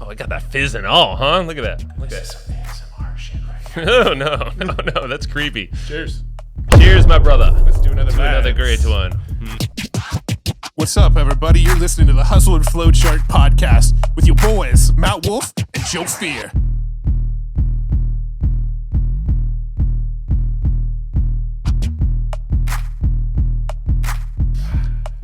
Oh, I got that fizz and all, huh? Look at that. Look at that. Some ASMR shit right Oh, no. That's creepy. Cheers. Cheers, my brother. Let's do another batch. Another great one. What's up, everybody? You're listening to the Hustle and Flowchart podcast with your boys, Matt Wolf and Joe Fear.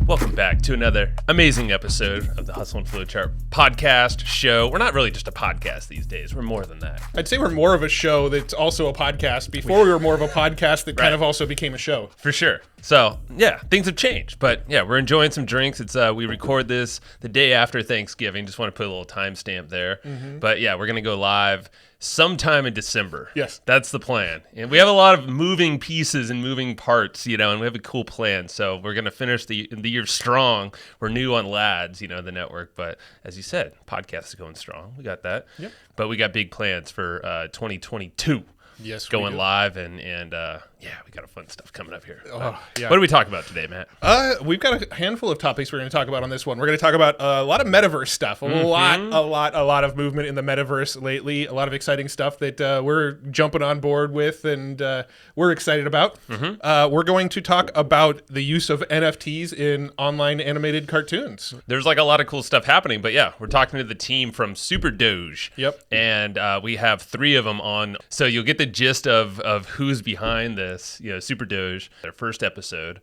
Welcome back to another amazing episode of the Hustle and Flowchart podcast show. We're not really just a podcast these days. We're more than that. I'd say we're more of a show that's also a podcast. Before we were more of a podcast that kind of also became a show. For sure. So, yeah, things have changed. But, yeah, we're enjoying some drinks. It's we record this the day after Thanksgiving. Just want to put a little timestamp there. Mm-hmm. But, yeah, we're going to go live sometime in December. Yes. That's the plan. And we have a lot of moving pieces and moving parts, and we have a cool plan. So we're going to finish the year strong. We're new on Lads, the network. But as you said, podcast is going strong. We got that. Yep. But we got big plans for 2022. Yes, going live and we got a fun stuff coming up here. Yeah. What do we talk about today, Matt? We've got a handful of topics we're going to talk about on this one. We're going to talk about a lot of Metaverse stuff, a lot of movement in the Metaverse lately, a lot of exciting stuff that we're jumping on board with and we're excited about. Mm-hmm. We're going to talk about the use of NFTs in online animated cartoons. There's a lot of cool stuff happening, but yeah, we're talking to the team from Super Doge. Yep. And we have 3 of them on, so you'll get the gist of who's behind this. Super Doge, their first episode,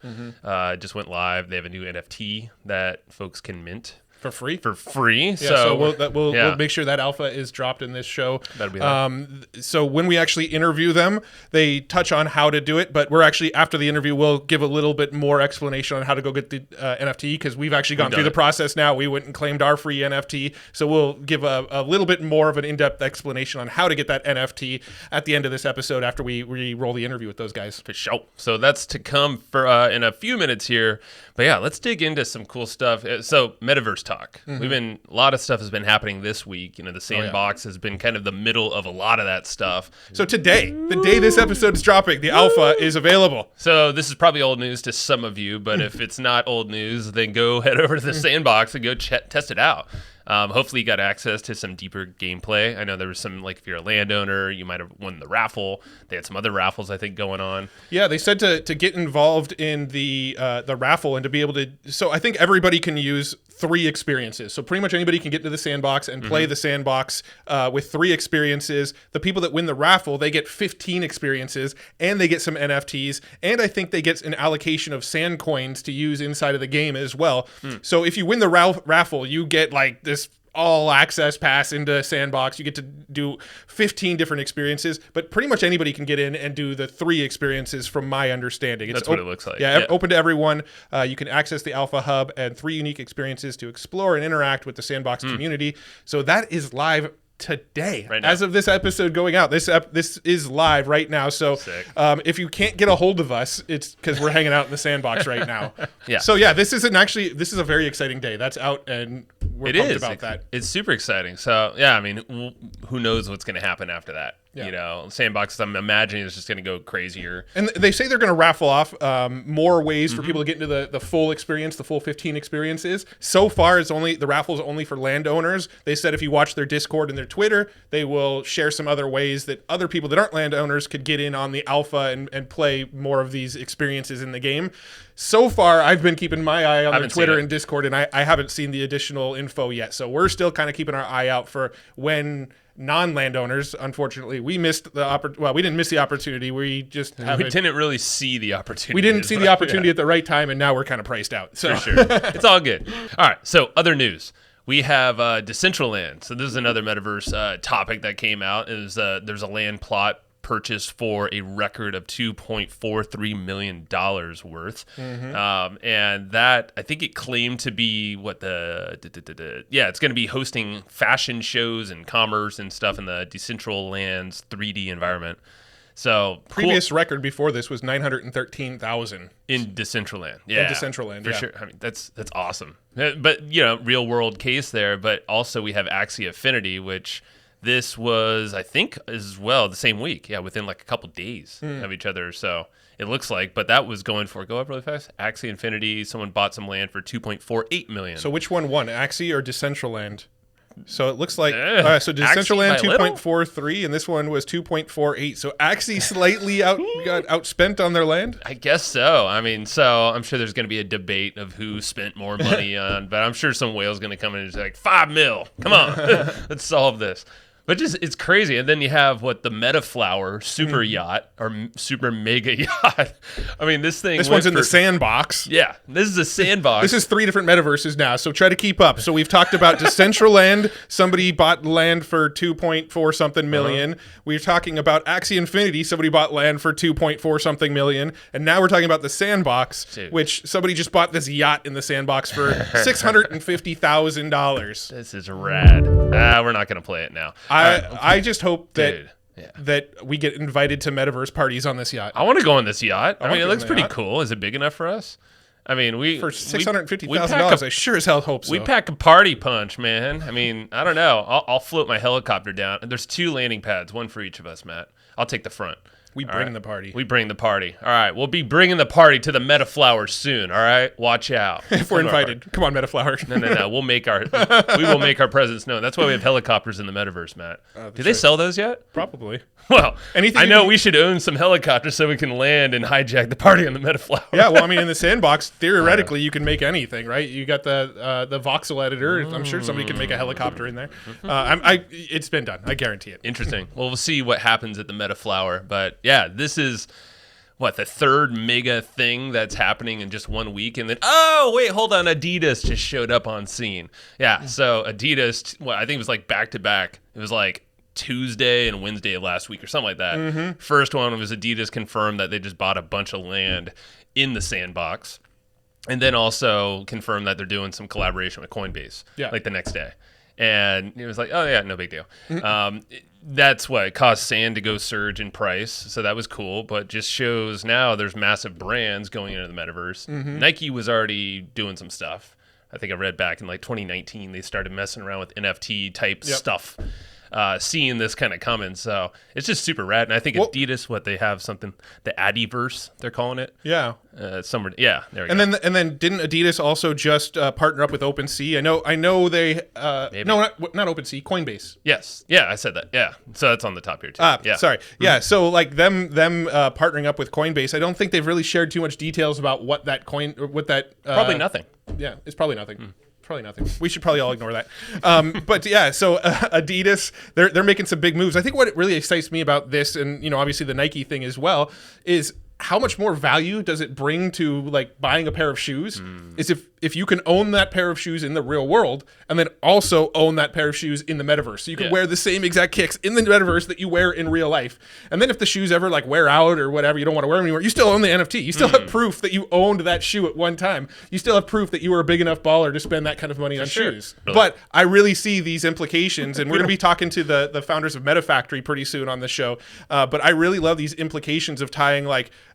just went live. They have a new NFT that folks can mint. For free? For free. Yeah, so we'll make sure that alpha is dropped in this show. That'll be that. So when we actually interview them, they touch on how to do it, but we're actually, after the interview, we'll give a little bit more explanation on how to go get the NFT, because we've actually gone through the process now. We went and claimed our free NFT, so we'll give a little bit more of an in-depth explanation on how to get that NFT at the end of this episode after we roll the interview with those guys. For sure. So that's to come for in a few minutes here. But yeah, let's dig into some cool stuff. So Metaverse talk. Mm-hmm. A lot of stuff has been happening this week. The Sandbox has been kind of the middle of a lot of that stuff. So today, the day this episode is dropping, the alpha is available. So this is probably old news to some of you, but if it's not old news, then go head over to the Sandbox and go test it out. Hopefully you got access to some deeper gameplay. I know there was some, if you're a landowner, you might have won the raffle. They had some other raffles, I think, going on. Yeah, they said to get involved in the raffle and to be able to. So I think everybody can use 3 experiences. So pretty much anybody can get to the Sandbox and play the Sandbox with 3 experiences. The people that win the raffle, they get 15 experiences and they get some NFTs. And I think they get an allocation of sand coins to use inside of the game as well. So if you win the raffle, you get this all access pass into Sandbox. You get to do 15 different experiences, but pretty much anybody can get in and do the 3 experiences from my understanding. That's what it looks like. Yeah, open to everyone. You can access the Alpha Hub and 3 unique experiences to explore and interact with the Sandbox community. So that is live today, right now. As of this episode going out. This is live right now. So if you can't get a hold of us, it's because we're hanging out in the Sandbox right now. Yeah. So yeah, this is a very exciting day. That's out, and we're pumped about that. It's super exciting. So yeah, who knows what's going to happen after that? Yeah. Sandbox, I'm imagining it's just going to go crazier. And they say they're going to raffle off more ways for people to get into the full experience, the full 15 experiences. So far, the raffle is only for landowners. They said if you watch their Discord and their Twitter, they will share some other ways that other people that aren't landowners could get in on the alpha and play more of these experiences in the game. So far, I've been keeping my eye on their Twitter and Discord, and I haven't seen the additional info yet. So we're still kind of keeping our eye out for when non-landowners, unfortunately, we missed the opportunity. Well, we didn't miss the opportunity. We just we didn't really see the opportunity. We didn't see the opportunity at the right time, and now we're kind of priced out. So. For sure. It's all good. All right, so other news. We have Decentraland. So this is another Metaverse topic that came out. There's a land plot purchased for a record of $2.43 million worth. And that, I think it claimed to be it's going to be hosting fashion shows and commerce and stuff in the Decentraland's 3D environment. So previous record before this was 913,000 in Decentraland. Yeah, in Decentraland, for sure. That's awesome. But real world case there. But also we have Axie Infinity, which this was, I think, as well the same week. Yeah, within a couple days of each other. So it looks like, but that was go up really fast. Axie Infinity, someone bought some land for $2.48 million. So which one won, Axie or Decentraland? So it looks like so Axie Decentraland by little? 2.43 and this one was 2.48. So Axie slightly got outspent on their land. I guess so. I mean, so I'm sure there's going to be a debate of who spent more money on, but I'm sure some whale's going to come in and say like, $5 million. Come on, let's solve this. But just it's crazy. And then you have the Metaflower super yacht or super mega yacht. I mean, this one's in the Sandbox. Yeah, this is a Sandbox. This is 3 different metaverses now, so try to keep up. So we've talked about Decentraland. Somebody bought land for 2.4 something million. We're talking about Axie Infinity. Somebody bought land for 2.4 something million. And now we're talking about the Sandbox, which somebody just bought this yacht in the Sandbox for $650,000. This is rad. We're not going to play it now. I just hope that that we get invited to Metaverse parties on this yacht. I want to go on this yacht. I mean, it go looks on the pretty yacht. cool. Is it big enough for us? I mean, for $650,000, I sure as hell hope so. We pack a party punch, man. I mean, I don't know. I'll float my helicopter down. There's 2 landing pads, one for each of us, Matt. I'll take the front. We bring the party. We bring the party. All right. We'll be bringing the party to the Metaflower soon. All right. Watch out. If we're invited. Come on, Metaflower. No. We will make our presence known. That's why we have helicopters in the Metaverse, Matt. Do they sell those yet? Probably. Well, I know we should own some helicopters so we can land and hijack the party on the Metaflower. Yeah, well, I mean, in the Sandbox, theoretically, you can make anything, right? You got the voxel editor. I'm sure somebody can make a helicopter in there. It's been done. I guarantee it. Interesting. Well, we'll see what happens at the Metaflower. But yeah, this is the 3rd mega thing that's happening in just 1 week. And then, oh, wait, hold on. Adidas just showed up on scene. Yeah, so Adidas, I think it was back to back. It was Tuesday and Wednesday of last week or something like that. First one was Adidas confirmed that they just bought a bunch of land in the Sandbox, and then also confirmed that they're doing some collaboration with Coinbase the next day. And it was oh yeah, no big deal. That's what caused sand to go surge in price, so that was cool, but just shows now there's massive brands going into the Metaverse. Nike was already doing some stuff. I think I read back in 2019 they started messing around with NFT type stuff. Seeing this kind of coming, so it's just super rad. And I think Adidas, they have something, the Adiverse, they're calling it. Yeah. There we go. And then didn't Adidas also just partner up with OpenSea? I know they Maybe. no, not OpenSea, Coinbase. Yes. Yeah, I said that. Yeah. So that's on the top here too. Yeah. Sorry. Yeah. So them partnering up with Coinbase, I don't think they've really shared too much details about what that probably nothing. Yeah, it's probably nothing. Probably nothing. We should probably all ignore that. But yeah, so Adidas, they're making some big moves. I think what really excites me about this, and obviously the Nike thing as well, is how much more value does it bring to buying a pair of shoes? Is if you can own that pair of shoes in the real world and then also own that pair of shoes in the Metaverse. So you can wear the same exact kicks in the Metaverse that you wear in real life. And then if the shoes ever wear out or whatever, you don't want to wear them anymore, you still own the NFT. You still have proof that you owned that shoe at one time. You still have proof that you were a big enough baller to spend that kind of money on shoes. Really? But I really see these implications, and we're going to be talking to the founders of MetaFactory pretty soon on the show. But I really love these implications of tying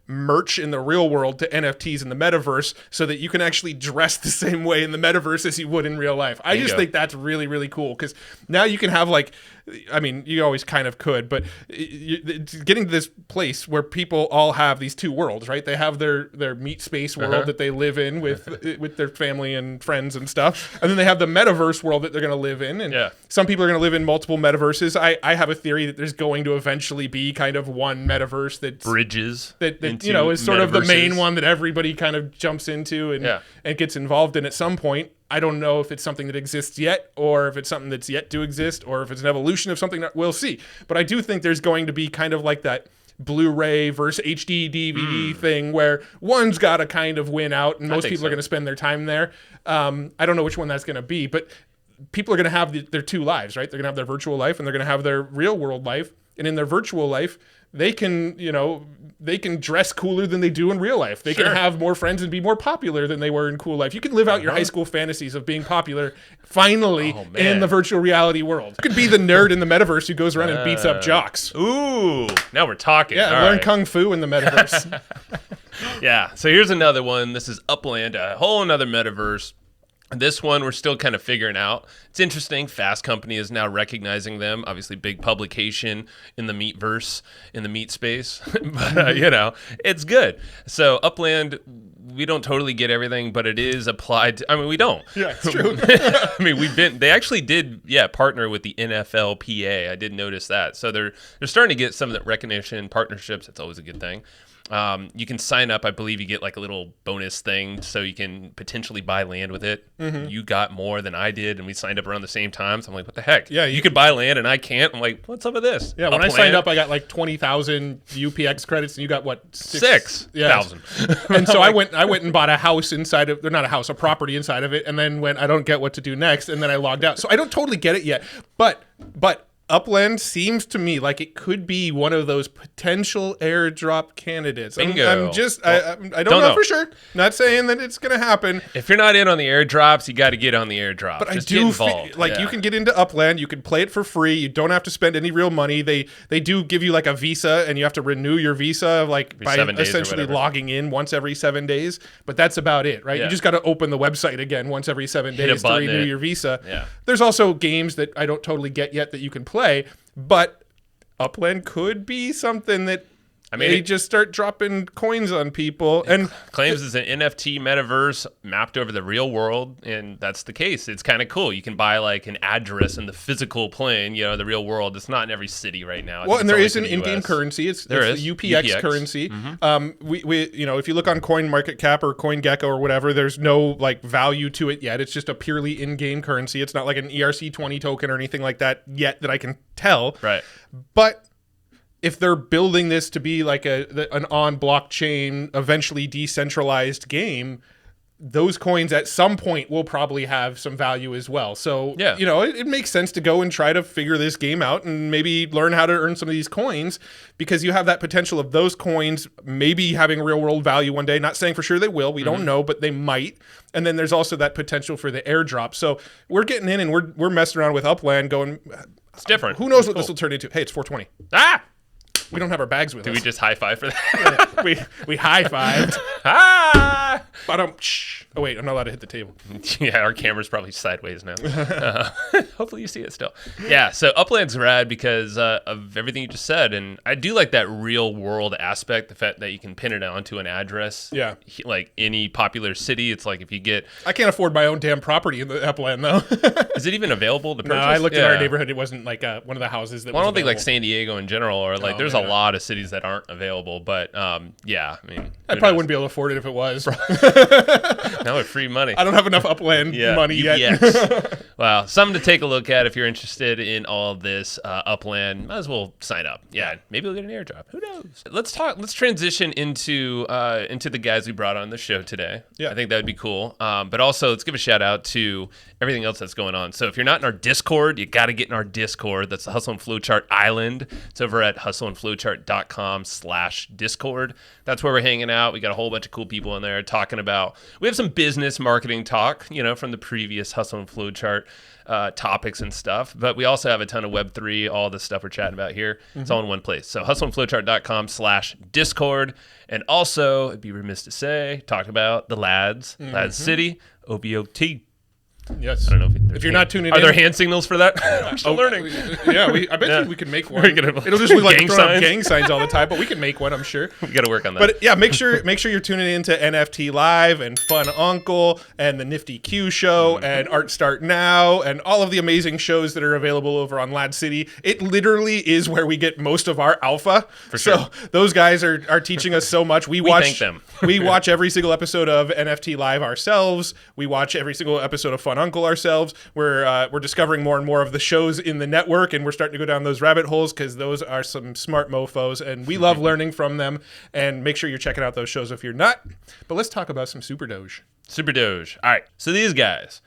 merch in the real world to NFTs in the Metaverse so that you can actually dress the same way in the Metaverse as you would in real life. I just think that's really, really cool because now you can have you always kind of could, but getting to this place where people all have these 2 worlds, right? They have their meat space world that they live in with their family and friends and stuff. And then they have the Metaverse world that they're going to live in. And some people are going to live in multiple Metaverses. I have a theory that there's going to eventually be kind of one Metaverse that's bridges that is sort of the main one that everybody kind of jumps into and gets involved in at some point. I don't know if it's something that exists yet or if it's something that's yet to exist or if it's an evolution of something that we'll see. But I do think there's going to be kind of that Blu-ray versus HD DVD thing where one's got to kind of win out and most people are going to spend their time there. I don't know which one that's going to be, but people are going to have their 2 lives, right? They're going to have their virtual life and they're going to have their real world life. And in their virtual life, they can dress cooler than they do in real life. They can have more friends and be more popular than they were in cool life. You can live out your high school fantasies of being popular finally in the virtual reality world. You could be the nerd in the Metaverse who goes around and beats up jocks. Ooh, now we're talking. Yeah, learn Kung Fu in the Metaverse. Yeah, so here's another one. This is Upland, a whole another Metaverse. This one, we're still kind of figuring out. It's interesting. Fast Company is now recognizing them. Obviously, big publication in the meatverse, in the meat space. But, it's good. So Upland, we don't totally get everything, but it is applied to, we don't. Yeah, it's true. They actually did, partner with the NFLPA. I did notice that. So they're starting to get some of that recognition, partnerships. That's always a good thing. You can sign up. I believe you get like a little bonus thing so you can potentially buy land with it. Mm-hmm. You got more than I did, and we signed up around the same time. So I'm like, what the heck? Yeah, you could buy land and I can't. I'm like, what's up with this? Yeah, when I signed up, I got like 20,000 UPX credits, and you got what? 6,000. And so I went and bought a house inside of, or not a house, a property inside of it, and then I don't get what to do next, and then I logged out. So I don't totally get it yet, but Upland seems to me like it could be one of those potential airdrop candidates. Bingo. I don't know for sure. Not saying that it's going to happen. If you're not in on the airdrops, you got to get on the airdrop. But just I do feel like you can get into Upland. You can play it for free. You don't have to spend any real money. They do give you like a visa, and you have to renew your visa like by essentially logging in once every 7 days. But that's about it, right? Yeah. You just got to open the website again once every 7 days to renew your visa. Yeah. There's also games that I don't totally get yet that you can play, but Upland could be something that they just start dropping coins on people. And claims it's an NFT metaverse mapped over the real world, and that's the case. It's kind of cool. You can buy like an address in the physical plane, the real world. It's not in every city right now. And there is an in-game currency. It's the UPX currency. Mm-hmm. We if you look on CoinMarketCap or CoinGecko or whatever, there's no like value to it yet. It's just a purely in-game currency. It's not like an ERC20 token or anything like that yet that I can tell. Right. But if they're building this to be like an on blockchain, eventually decentralized game, those coins at some point will probably have some value as well. So, it makes sense to go and try to figure this game out and maybe learn how to earn some of these coins, because you have that potential of those coins maybe having real world value one day. Not saying for sure they will. We don't know, but they might. And then there's also that potential for the airdrop. So we're getting in and we're messing around with Upland going, it's different. Who knows what this will turn into? Hey, it's 420. We don't have our bags with us. Do we just high five for that? we high fived. Oh wait, I'm not allowed to hit the table. Yeah, our camera's probably sideways now. Hopefully you see it still. Yeah, so Upland's rad because of everything you just said, and I do like that real world aspect. The fact that you can pin it onto an address. Yeah, like any popular city. It's like if you get. I can't afford my own damn property in the Upland though. Is it even available to purchase? No, I looked in our neighborhood. It wasn't like one of the houses that. Well, I don't available. think like San Diego in general, or like there's a lot of cities that aren't available. But I probably wouldn't be able to afford it if it was. Now with free money. I don't have enough Upland money yet. Well, something to take a look at if you're interested in all of this. Upland, might as well sign up. Yeah, maybe we'll get an airdrop. Who knows? Let's transition into the guys we brought on the show today. Yeah, I think that would be cool. But also, let's give a shout out to everything else that's going on. So if you're not in our Discord, you got to get in our Discord. That's the Hustle and Flowchart Island. It's over at hustleandflowchart.com/Discord. That's where we're hanging out. We got a whole bunch of cool people in there talking about. We have some business marketing talk, from the previous Hustle and Flowchart topics and stuff. But we also have a ton of Web3, all the stuff we're chatting about here. It's all in one place. So hustleandflowchart.com/Discord. And also, it'd be remiss to say, talk about the Lads, Lads City, OBOT. Yes. I don't know if you're not tuning in. Are there in, hand signals for that? I'm still learning. I bet you we can make one. It'll just look like throwing up gang signs all the time, but we can make one, I'm sure. We got to work on that. But yeah, make sure you're tuning into NFT Live and Fun Uncle and the Nifty Q Show and Art Start Now and all of the amazing shows that are available over on Lad City. It literally is where we get most of our alpha. For sure. So those guys are teaching us so much. We thank them. We watch every single episode of NFT Live ourselves. We watch every single episode of Fun Uncle ourselves. We're discovering more and more of the shows in the network, and we're starting to go down those rabbit holes because those are some smart mofos, and we love learning from them. And make sure you're checking out those shows if you're not. But let's talk about some Super Doge. Super Doge. All right. So these guys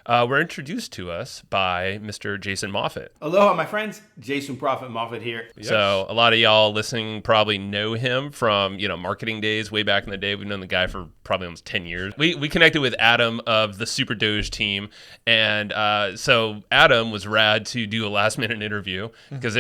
were introduced to us by Mr. Jason Moffett. Aloha, my friends. Jason Prophet Moffett here. Yes. So a lot of y'all listening probably know him from, marketing days way back in the day. We've known the guy for probably almost 10 years. We connected with Adam of the Super Doge team. And so Adam was rad to do a last minute interview because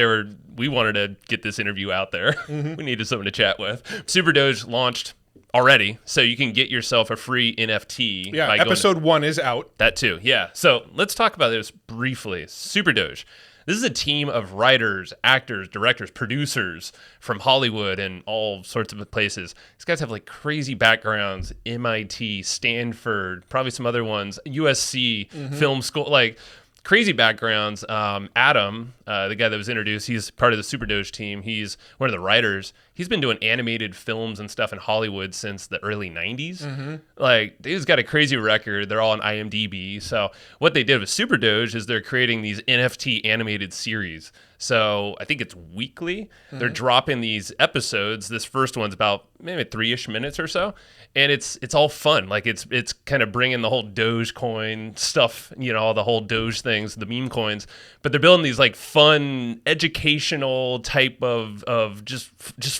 we wanted to get this interview out there. We needed someone to chat with. Super Doge launched already, so you can get yourself a free NFT. Yeah, by going episode 1 is out. that too, yeah. So let's talk about this briefly. Super Doge. This is a team of writers, actors, directors, producers from Hollywood and all sorts of places. These guys have like crazy backgrounds: MIT, Stanford, probably some other ones, USC, film school, like crazy backgrounds. Adam, the guy that was introduced, he's part of the Super Doge team. He's one of the writers. He's been doing animated films and stuff in Hollywood since the early 90s. Like, dude's got a crazy record. They're all on IMDb. So what they did with Super Doge is they're creating these NFT animated series. So I think it's weekly. They're dropping these episodes. This first one's about maybe 3-ish minutes or so. And it's all fun. Like it's kind of bringing the whole Dogecoin stuff, all the whole Doge things, the meme coins. But they're building these like fun, educational type of just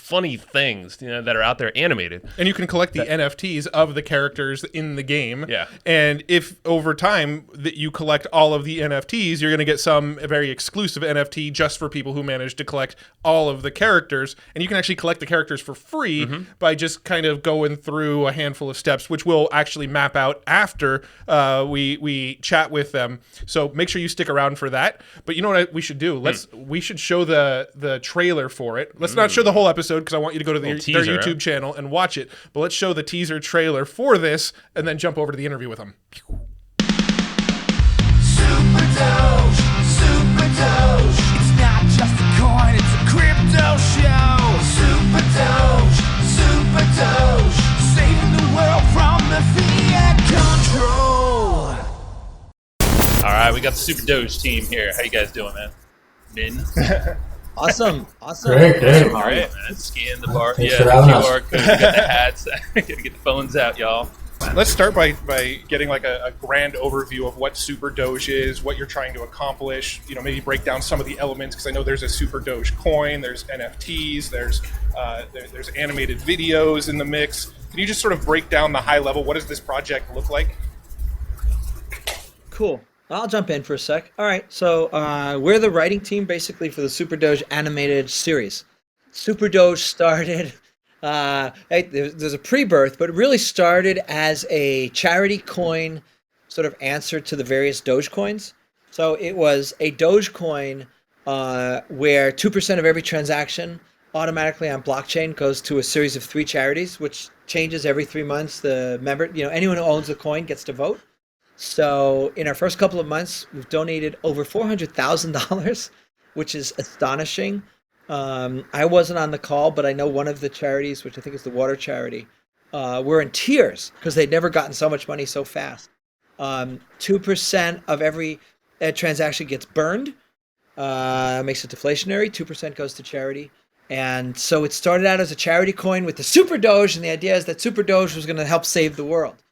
funny things, that are out there animated. And you can collect the NFTs of the characters in the game. Yeah. And if over time that you collect all of the NFTs, you're going to get some very exclusive NFT just for people who manage to collect all of the characters. And you can actually collect the characters for free by just kind of going through a handful of steps, which we'll actually map out after we chat with them. So make sure you stick around for that. But you know what we should do? We should show the trailer for it. Let's not show the whole episode because I want you to go to their YouTube channel and watch it. But let's show the teaser trailer for this and then jump over to the interview with them. Super Doge, Super Doge. It's not just a coin, it's a crypto show. Super Doge, Super Doge. Saving the world from the fiat control. All right, we got the Super Doge team here. How you guys doing, man? Awesome. Great. All right, man. Scan the bar. Thanks The for having us. QR code. We got the hats. Gotta get the phones out, y'all. Let's start by getting like a grand overview of what Super Doge is, what you're trying to accomplish. Maybe break down some of the elements because I know there's a Super Doge coin, there's NFTs, there's animated videos in the mix. Can you just sort of break down the high level? What does this project look like? Cool. I'll jump in for a sec. All right, so we're the writing team basically for the Super Doge animated series. Super Doge started, there's a pre-birth, but it really started as a charity coin sort of answer to the various Doge coins. So it was a Doge coin where 2% of every transaction automatically on blockchain goes to a series of 3 charities, which changes every 3 months. The member, anyone who owns the coin gets to vote. So in our first couple of months, we've donated over $400,000, which is astonishing. I wasn't on the call, but I know one of the charities, which I think is the water charity, were in tears because they'd never gotten so much money so fast. 2% of every transaction gets burned, makes it deflationary. 2% goes to charity. And so it started out as a charity coin with the Super Doge, and the idea is that Super Doge was going to help save the world.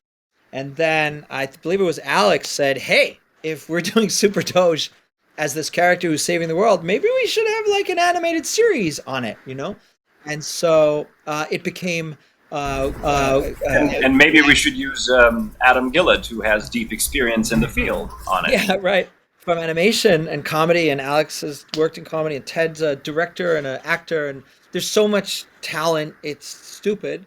And then I believe it was Alex said, hey, if we're doing Super Doge as this character who's saving the world, maybe we should have like an animated series on it, And so it became... and maybe we should use Adam Gillett, who has deep experience in the field, on it. Yeah, right. From animation and comedy, and Alex has worked in comedy, and Ted's a director and an actor, and there's so much talent, it's stupid,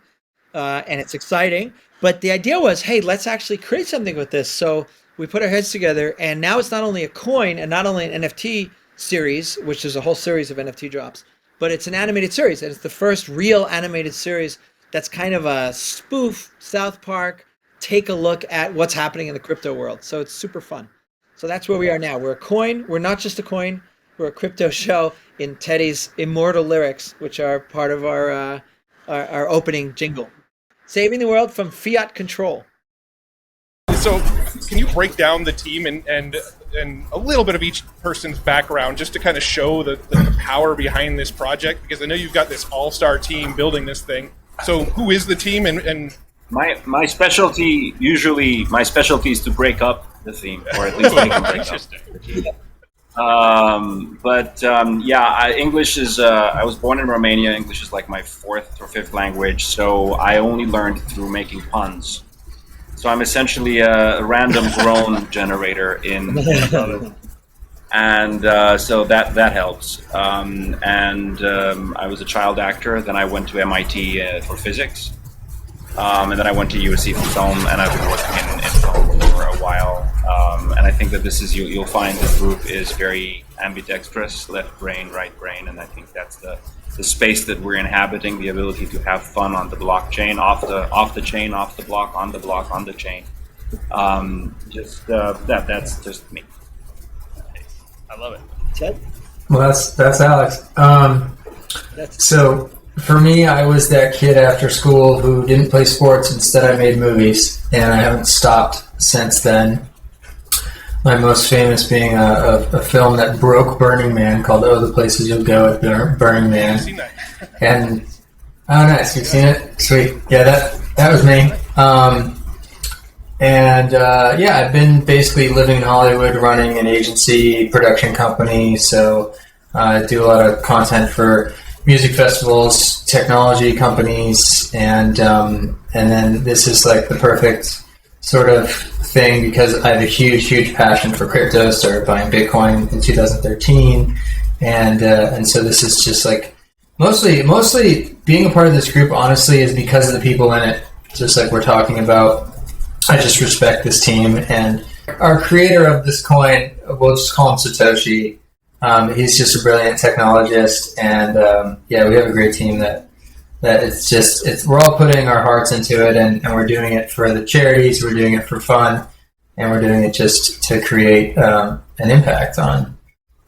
and it's exciting. But the idea was, hey, let's actually create something with this. So we put our heads together, and now it's not only a coin and not only an NFT series, which is a whole series of NFT drops, but it's an animated series. And it's the first real animated series that's kind of a spoof South Park, take a look at what's happening in the crypto world. So it's super fun. So that's where we are now. We're a coin. We're not just a coin. We're a crypto show in Teddy's immortal lyrics, which are part of our opening jingle. Saving the world from fiat control. So can you break down the team and a little bit of each person's background just to kind of show the power behind this project? Because I know you've got this all-star team building this thing. So who is the team and My specialty is to break up the theme, or at least make them break up. English is, I was born in Romania. English is like my 4th or 5th language, so I only learned through making puns. So I'm essentially a random groan generator in and so that helps. I was a child actor, then I went to MIT for physics. and then I went to USC for film, and I've been working in film for a while. And I think that this is you'll find this group is very ambidextrous, left brain, right brain, and I think that's the space that we're inhabiting, the ability to have fun on the blockchain, off the chain, off the block, on the block, on the chain. That's just me. I love it. Ted? Well, that's Alex. So for me, I was that kid after school who didn't play sports. Instead, I made movies, and I haven't stopped since then. My most famous being a film that broke Burning Man called "Oh, the Places You'll Go at Burning Man." I've seen that. And oh, nice, you've seen it? Sweet, yeah, that was me. I've been basically living in Hollywood, running an agency, production company. So I do a lot of content for music festivals, technology companies, and then this is like the perfect sort of thing because I have a huge passion for crypto. Started buying Bitcoin in 2013, and so this is just like mostly being a part of this group. Honestly, is because of the people in it. Just like we're talking about, I just respect this team and our creator of this coin. We'll just call him Satoshi. He's just a brilliant technologist, and we have a great team that we're all putting our hearts into it, and we're doing it for the charities, we're doing it for fun, and we're doing it just to create an impact on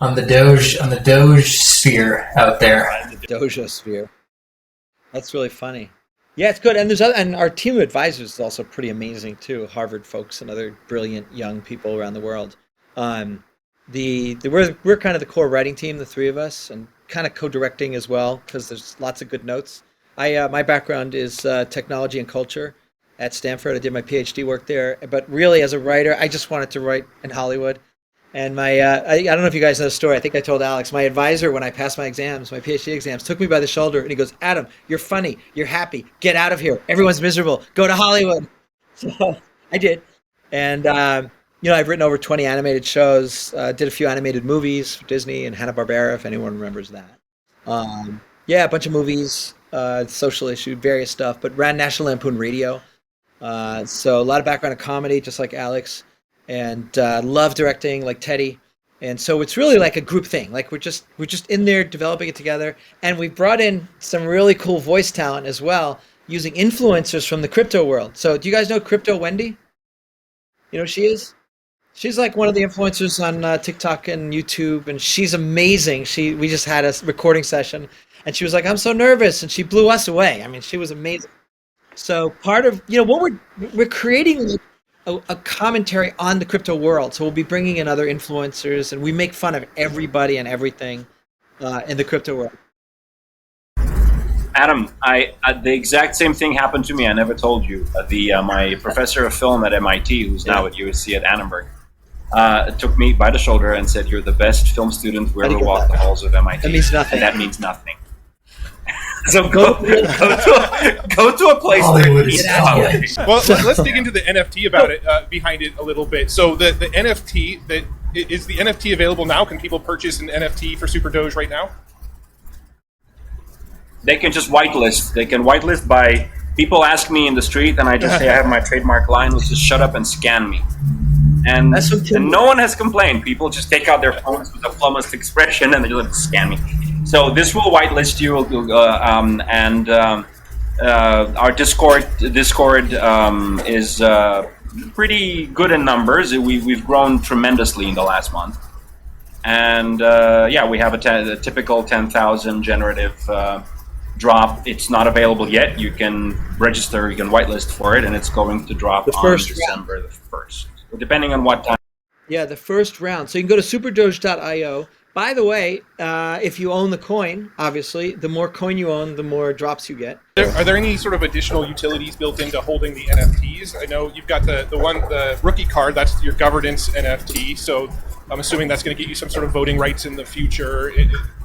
the Doge sphere out there. The Dojo sphere. That's really funny. Yeah, it's good, and our team of advisors is also pretty amazing too. Harvard folks and other brilliant young people around the world. We're kind of the core writing team, the three of us, and kind of co-directing as well because there's lots of good notes. My background is technology and culture at Stanford. I did my PhD work there, but really as a writer, I just wanted to write in Hollywood. And I don't know if you guys know the story. I think I told Alex. My advisor, when I passed my PhD exams, took me by the shoulder and he goes, "Adam, you're funny, you're happy, get out of here. Everyone's miserable. Go to Hollywood." So I did, and I've written over 20 animated shows. Did a few animated movies for Disney and Hanna-Barbera, if anyone remembers that. A bunch of movies, social issue, various stuff. But ran National Lampoon Radio, so a lot of background in comedy, just like Alex. And love directing like Teddy, and so it's really like a group thing. Like we're just in there developing it together, and we've brought in some really cool voice talent as well, using influencers from the crypto world. So do you guys know Crypto Wendy? You know who she is? She's like one of the influencers on TikTok and YouTube, and she's amazing. We just had a recording session, and she was like, "I'm so nervous," and she blew us away. I mean, she was amazing. So part of what we're creating a commentary on the crypto world. So we'll be bringing in other influencers, and we make fun of everybody and everything in the crypto world. Adam, the exact same thing happened to me. I never told you. My professor of film at MIT, who's now at USC at Annenberg, took me by the shoulder and said, "You're the best film student who ever walked the halls of MIT." That means nothing. And that means nothing. So go to a place Hollywood that is means Hollywood. nothing. Well, let's dig into the NFT behind it a little bit. So the NFT, is the NFT available now? Can people purchase an NFT for Super Doge right now? They can just whitelist. They can whitelist by people ask me in the street, and I just say I have my trademark line, which is "shut up and scan me." And no one has complained. People just take out their phones with a flummoxed expression and they just scan me. So this will whitelist you, and our Discord is pretty good in numbers. We've grown tremendously in the last month, and we have a typical 10,000 generative drop. It's not available yet. You can register, you can whitelist for it, and it's going to drop on December the 1st, depending on what time. Yeah, the first round. So you can go to superdoge.io. By the way, if you own the coin, obviously, the more coin you own, the more drops you get. Are there any sort of additional utilities built into holding the NFTs? I know you've got the rookie card, that's your governance NFT, so I'm assuming that's going to get you some sort of voting rights in the future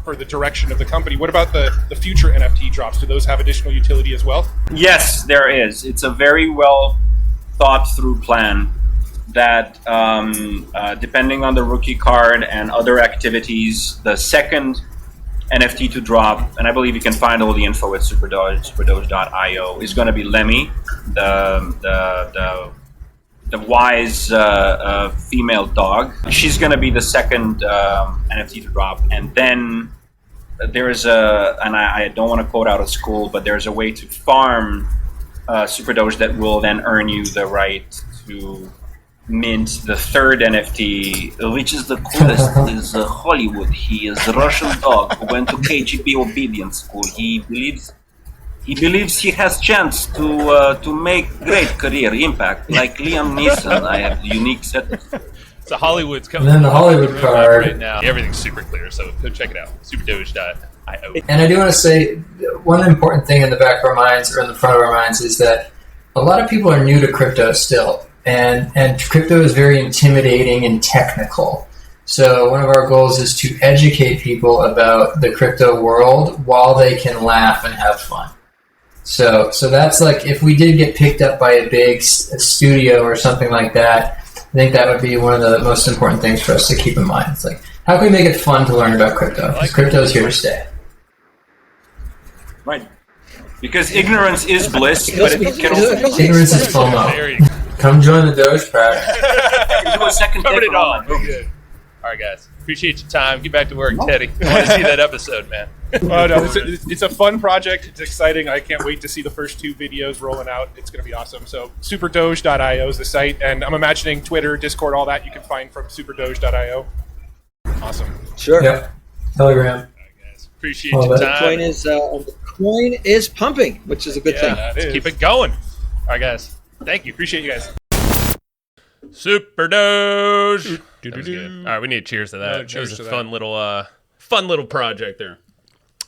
for the direction of the company. What about the future NFT drops? Do those have additional utility as well? Yes, there is. It's a very well thought through plan that depending on the rookie card and other activities, the second NFT to drop, and I believe you can find all the info at SuperDoge.io. Is going to be Lemmy, the wise female dog. She's going to be the second NFT to drop, and then there's I don't want to quote out of school, but there's a way to farm Super Doge that will then earn you the right to mint the third NFT, which is the coolest. Is Hollywood. He is a Russian dog who went to KGB obedience school. He believes he has chance to make great career impact like Liam Neeson. I have the unique set. So Hollywood's coming. And then the Hollywood card right now. Everything's super clear, so go check it out. SuperDoge.io. And I do want to say one important thing in the back of our minds or in the front of our minds is that a lot of people are new to crypto still. And crypto is very intimidating and technical. So one of our goals is to educate people about the crypto world while they can laugh and have fun. So that's like, if we did get picked up by a big studio or something like that, I think that would be one of the most important things for us to keep in mind. It's like, how can we make it fun to learn about crypto? Because crypto is here to stay. Right. Because ignorance is bliss, but it can also Ignorance is FOMO. Come join the Doge party. do a second Covered take it all. We're good. All right, guys. Appreciate your time. Get back to work, Teddy. I want to see that episode, man. Oh, no, it's a fun project. It's exciting. I can't wait to see the first 2 videos rolling out. It's going to be awesome. So SuperDoge.io is the site, and I'm imagining Twitter, Discord, all that you can find from SuperDoge.io. Awesome. Sure. Yep. Telegram. All right, guys. Appreciate your time. The coin is pumping, which is a good thing. Let's keep it going. All right, guys. Thank you. Appreciate you guys. Super Doge. That was good. All right, we need cheers to that. Cheers It was to a that. fun little project there.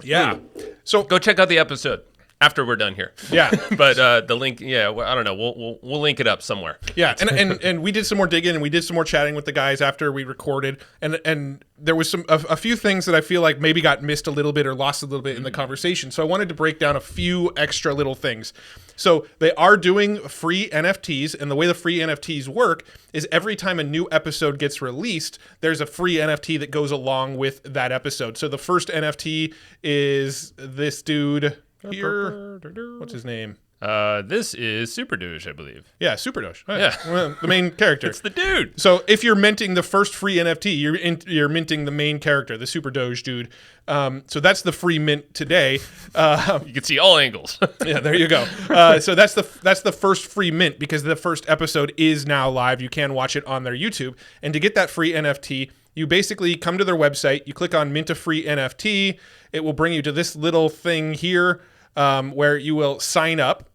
Yeah. So Go check out the episode after we're done here. yeah. But the link, I don't know. We'll link it up somewhere. Yeah, and we did some more digging and we did some more chatting with the guys after we recorded, and there was a few things that I feel like maybe got missed a little bit or lost a little bit in the conversation. So I wanted to break down a few extra little things. So they are doing free NFTs, and the way the free NFTs work is every time a new episode gets released, there's a free NFT that goes along with that episode. So the first NFT is this dude here. What's his name? This is Super Doge, I believe. Yeah, Super Doge. Yeah. Well, the main character. It's the dude. So if you're minting the first free NFT, you're minting the main character, the Super Doge dude. So that's the free mint today. You can see all angles. Yeah, there you go. So that's the first free mint because the first episode is now live. You can watch it on their YouTube. And to get that free NFT, you basically come to their website, you click on Mint a Free NFT. It will bring you to this little thing here where you will sign up.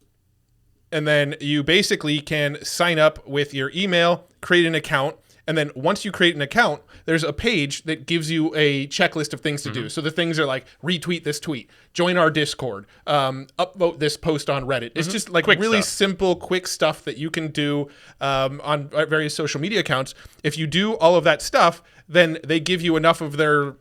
And then you basically can sign up with your email, create an account, and then once you create an account, there's a page that gives you a checklist of things to do. So the things are like retweet this tweet, join our Discord, upvote this post on Reddit. It's just like Quick really stuff. simple, quick stuff that you can do on various social media accounts. If you do all of that stuff, then they give you enough of their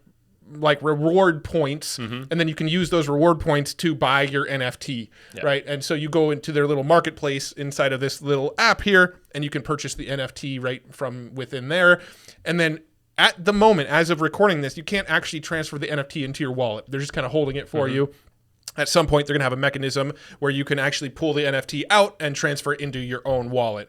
like reward points, and then you can use those reward points to buy your NFT, right? And so you go into their little marketplace inside of this little app here, and you can purchase the NFT right from within there. And then at the moment, as of recording this, you can't actually transfer the NFT into your wallet. They're just kind of holding it for you. At some point, they're going to have a mechanism where you can actually pull the NFT out and transfer it into your own wallet.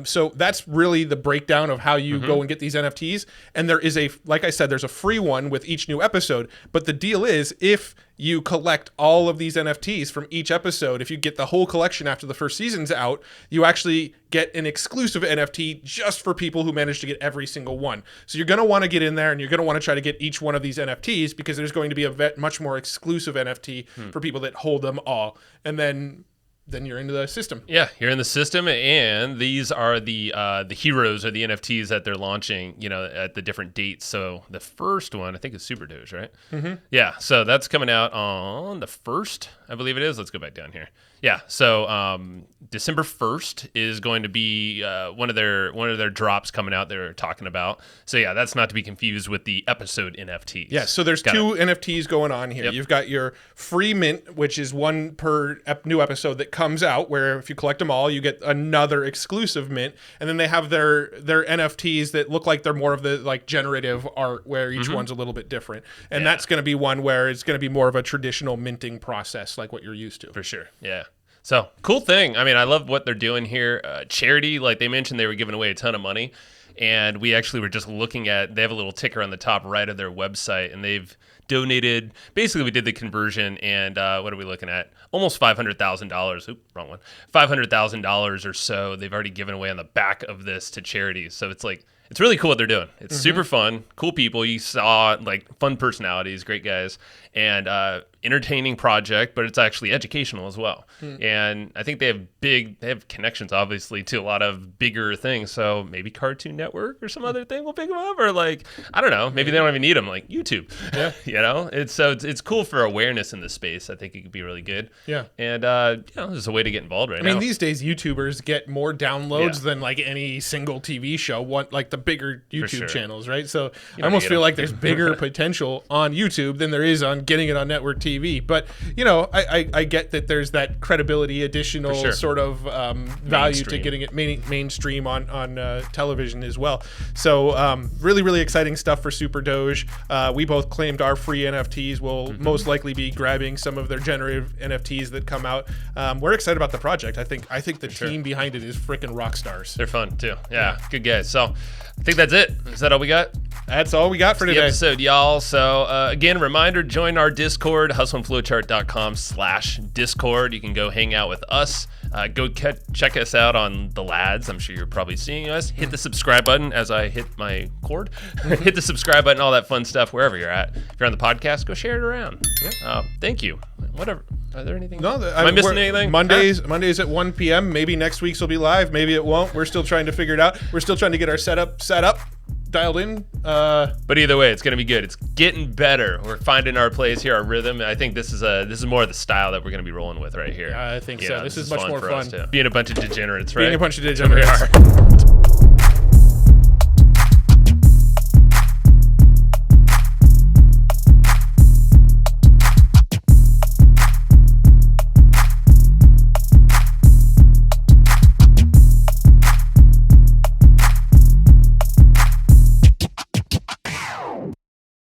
So that's really the breakdown of how you go and get these NFTs. And there is like I said, there's a free one with each new episode. But the deal is, if you collect all of these NFTs from each episode, if you get the whole collection after the first season's out, you actually get an exclusive NFT just for people who manage to get every single one. So you're going to want to get in there and you're going to want to try to get each one of these NFTs because there's going to be a much more exclusive NFT for people that hold them all. And then you're into the system. Yeah, you're in the system, and these are the heroes or the NFTs that they're launching, at the different dates. So the first one, I think, is Super Doge, right? Yeah, so that's coming out on the 1st, I believe it is. Let's go back down here. Yeah, so December 1st is going to be one of their drops coming out they're talking about. So yeah, that's not to be confused with the episode NFTs. Yeah, so there's two NFTs going on here. Yep. You've got your free mint, which is one per new episode that comes out where if you collect them all, you get another exclusive mint, and then they have their NFTs that look like they're more of the like generative art where each one's a little bit different. And that's going to be one where it's going to be more of a traditional minting process like what you're used to. For sure. Yeah. So cool thing. I mean, I love what they're doing here. Charity, like they mentioned, they were giving away a ton of money. And we actually were just looking at, they have a little ticker on the top right of their website, and they've donated, basically we did the conversion, and what are we looking at? Almost $500,000. Oop, wrong one. $500,000 or so they've already given away on the back of this to charities. So it's like, it's really cool what they're doing. It's super fun, cool people. You saw like fun personalities, great guys, and entertaining project, but it's actually educational as well. And I think they have connections obviously to a lot of bigger things. So maybe Cartoon Network or some other thing will pick them up, or like, I don't know, maybe they don't even need them, like YouTube. Yeah. You know, it's cool for awareness in the space. I think it could be really good. Yeah. And there's a way to get involved right now. I mean, these days YouTubers get more downloads than like any single TV show, like the bigger YouTube channels, right? So I almost feel like there's bigger potential on YouTube than there is on getting it on network TV. But, you know, I get that there's that credibility additional sort of value to getting it mainstream on television as well. So really, really exciting stuff for Super Doge. We both claimed our free NFTs. We'll most likely be grabbing some of their generative NFTs that come out. We're excited about the project. I think the team behind it is freaking rock stars. They're fun too. Yeah, good guys. So I think that's it. Is that all we got? That's all we got for today. Episode, y'all. So again, reminder, join our Discord, hustleandflowchart.com/Discord. You can go hang out with us. Go check us out on the lads. I'm sure you're probably seeing us. Hit the subscribe button as I hit my cord. Hit the subscribe button, all that fun stuff, wherever you're at. If you're on the podcast, go share it around. Yeah. Thank you. Whatever. Are there anything? No, am I missing anything? Mondays at 1 p.m. Maybe next week's will be live. Maybe it won't. We're still trying to figure it out. We're still trying to get our setup set up, dialed in. But either way, it's going to be good. It's getting better. We're finding our place here, our rhythm. I think this is more of the style that we're going to be rolling with right here. I think so. This is much more fun. Being a bunch of degenerates, right? Being a bunch of degenerates.